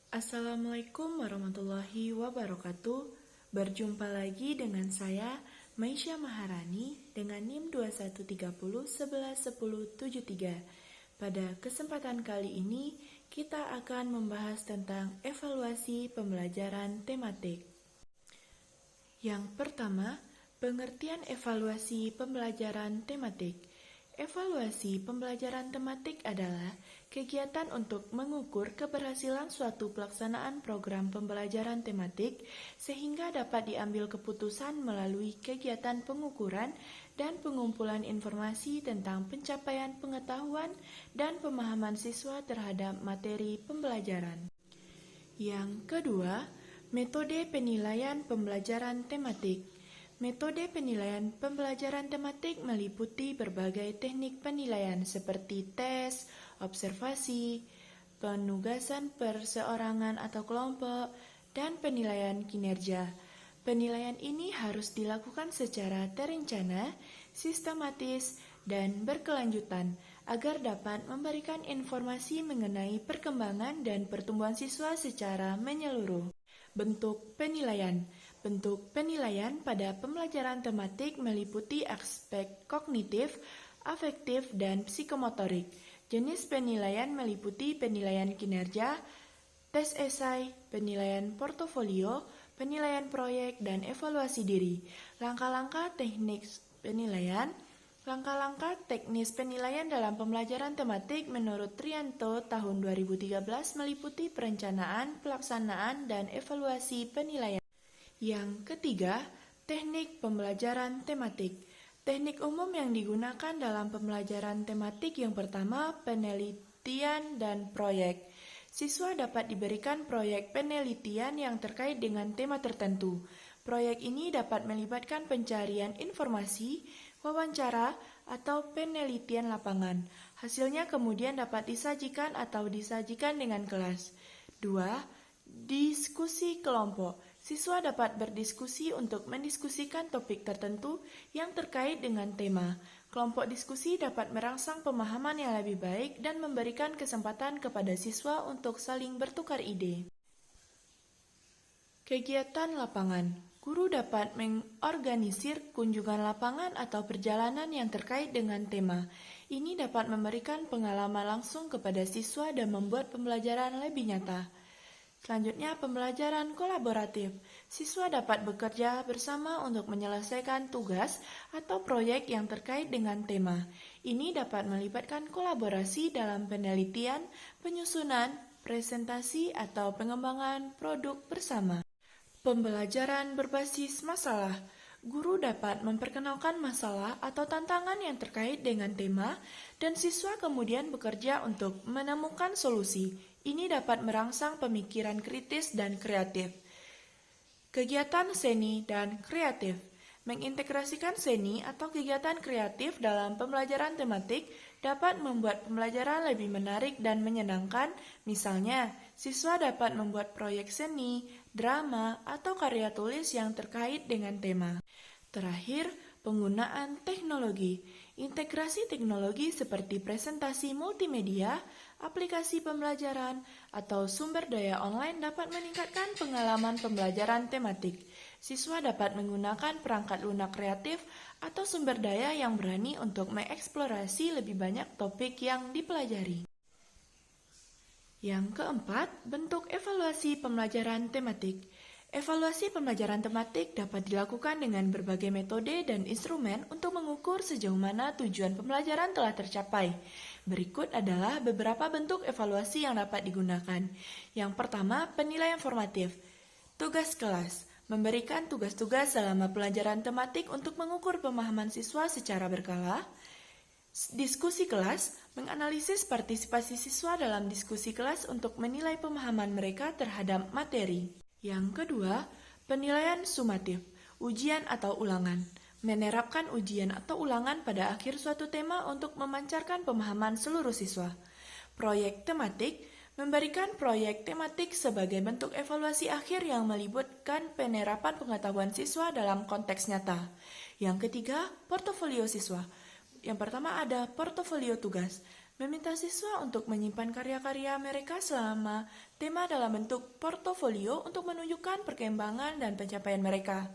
Assalamualaikum warahmatullahi wabarakatuh. Berjumpa lagi dengan saya, Maisha Maharani, dengan NIM 2130111073. Pada kesempatan kali ini, kita akan membahas tentang evaluasi pembelajaran tematik. Yang pertama, pengertian evaluasi pembelajaran tematik. Evaluasi pembelajaran tematik adalah kegiatan untuk mengukur keberhasilan suatu pelaksanaan program pembelajaran tematik sehingga dapat diambil keputusan melalui kegiatan pengukuran dan pengumpulan informasi tentang pencapaian pengetahuan dan pemahaman siswa terhadap materi pembelajaran. Yang kedua, metode penilaian pembelajaran tematik. Metode penilaian pembelajaran tematik meliputi berbagai teknik penilaian seperti tes, observasi, penugasan perseorangan atau kelompok, dan penilaian kinerja. Penilaian ini harus dilakukan secara terencana, sistematis, dan berkelanjutan agar dapat memberikan informasi mengenai perkembangan dan pertumbuhan siswa secara menyeluruh. Bentuk penilaian. Bentuk penilaian pada pembelajaran tematik meliputi aspek kognitif, afektif, dan psikomotorik. Jenis penilaian meliputi penilaian kinerja, tes esai, penilaian portofolio, penilaian proyek, dan evaluasi diri. Langkah-langkah teknis penilaian. Langkah-langkah teknis penilaian dalam pembelajaran tematik menurut Trianto tahun 2013 meliputi perencanaan, pelaksanaan, dan evaluasi penilaian. Yang ketiga, teknik pembelajaran tematik. Teknik umum yang digunakan dalam pembelajaran tematik yang pertama, penelitian dan proyek. Siswa dapat diberikan proyek penelitian yang terkait dengan tema tertentu. Proyek ini dapat melibatkan pencarian informasi, wawancara, atau penelitian lapangan. Hasilnya kemudian dapat disajikan atau disajikan dengan kelas. 2. Diskusi kelompok. Siswa dapat berdiskusi untuk mendiskusikan topik tertentu yang terkait dengan tema. Kelompok diskusi dapat merangsang pemahaman yang lebih baik dan memberikan kesempatan kepada siswa untuk saling bertukar ide. Kegiatan lapangan. Guru dapat mengorganisir kunjungan lapangan atau perjalanan yang terkait dengan tema. Ini dapat memberikan pengalaman langsung kepada siswa dan membuat pembelajaran lebih nyata. Selanjutnya, pembelajaran kolaboratif. Siswa dapat bekerja bersama untuk menyelesaikan tugas atau proyek yang terkait dengan tema. Ini dapat melibatkan kolaborasi dalam penelitian, penyusunan, presentasi, atau pengembangan produk bersama. Pembelajaran berbasis masalah. Guru dapat memperkenalkan masalah atau tantangan yang terkait dengan tema, dan siswa kemudian bekerja untuk menemukan solusi. Ini dapat merangsang pemikiran kritis dan kreatif. Kegiatan seni dan kreatif. Mengintegrasikan seni atau kegiatan kreatif dalam pembelajaran tematik dapat membuat pembelajaran lebih menarik dan menyenangkan. Misalnya, siswa dapat membuat proyek seni, drama, atau karya tulis yang terkait dengan tema. Terakhir, penggunaan teknologi. Integrasi teknologi seperti presentasi multimedia, aplikasi pembelajaran, atau sumber daya online dapat meningkatkan pengalaman pembelajaran tematik. Siswa dapat menggunakan perangkat lunak kreatif atau sumber daya yang berani untuk mengeksplorasi lebih banyak topik yang dipelajari. Yang keempat, bentuk evaluasi pembelajaran tematik. Evaluasi pembelajaran tematik dapat dilakukan dengan berbagai metode dan instrumen untuk mengukur sejauh mana tujuan pembelajaran telah tercapai. Berikut adalah beberapa bentuk evaluasi yang dapat digunakan. Yang pertama, penilaian formatif. Tugas kelas. Memberikan tugas-tugas selama pelajaran tematik untuk mengukur pemahaman siswa secara berkala. Diskusi kelas. Menganalisis partisipasi siswa dalam diskusi kelas untuk menilai pemahaman mereka terhadap materi. Yang kedua, penilaian sumatif, ujian atau ulangan. Menerapkan ujian atau ulangan pada akhir suatu tema untuk memancarkan pemahaman seluruh siswa. Proyek tematik, memberikan proyek tematik sebagai bentuk evaluasi akhir yang melibatkan penerapan pengetahuan siswa dalam konteks nyata. Yang ketiga, portofolio siswa. Yang pertama ada portofolio tugas. meminta siswa untuk menyimpan karya-karya mereka selama tema dalam bentuk portofolio untuk menunjukkan perkembangan dan pencapaian mereka.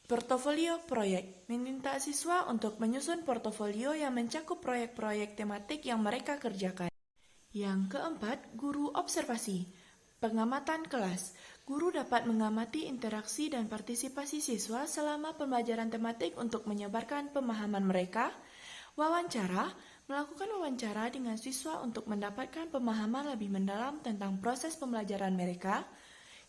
Portofolio proyek meminta siswa untuk menyusun portofolio yang mencakup proyek-proyek tematik yang mereka kerjakan. Yang keempat, guru observasi. Pengamatan kelas. Guru dapat mengamati interaksi dan partisipasi siswa selama pembelajaran tematik untuk menyebarkan pemahaman mereka. Wawancara. Melakukan wawancara dengan siswa untuk mendapatkan pemahaman lebih mendalam tentang proses pembelajaran mereka.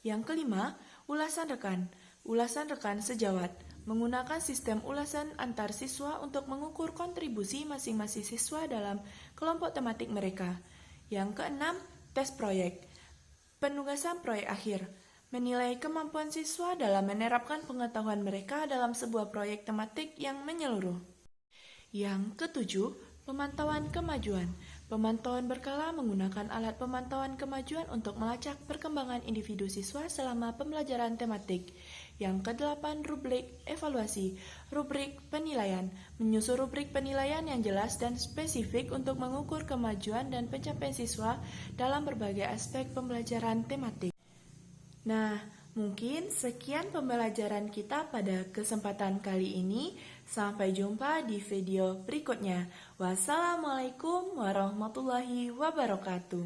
Yang kelima, ulasan rekan. Ulasan rekan sejawat. Menggunakan sistem ulasan antar siswa untuk mengukur kontribusi masing-masing siswa dalam kelompok tematik mereka. Yang keenam, tes proyek. Penugasan proyek akhir. Menilai kemampuan siswa dalam menerapkan pengetahuan mereka dalam sebuah proyek tematik yang menyeluruh. Yang ketujuh, pemantauan kemajuan. Pemantauan berkala menggunakan alat pemantauan kemajuan untuk melacak perkembangan individu siswa selama pembelajaran tematik. Yang kedelapan, rubrik evaluasi. Rubrik penilaian. Menyusun rubrik penilaian yang jelas dan spesifik untuk mengukur kemajuan dan pencapaian siswa dalam berbagai aspek pembelajaran tematik. Nah, mungkin sekian pembelajaran kita pada kesempatan kali ini. Sampai jumpa di video berikutnya. Wassalamualaikum warahmatullahi wabarakatuh.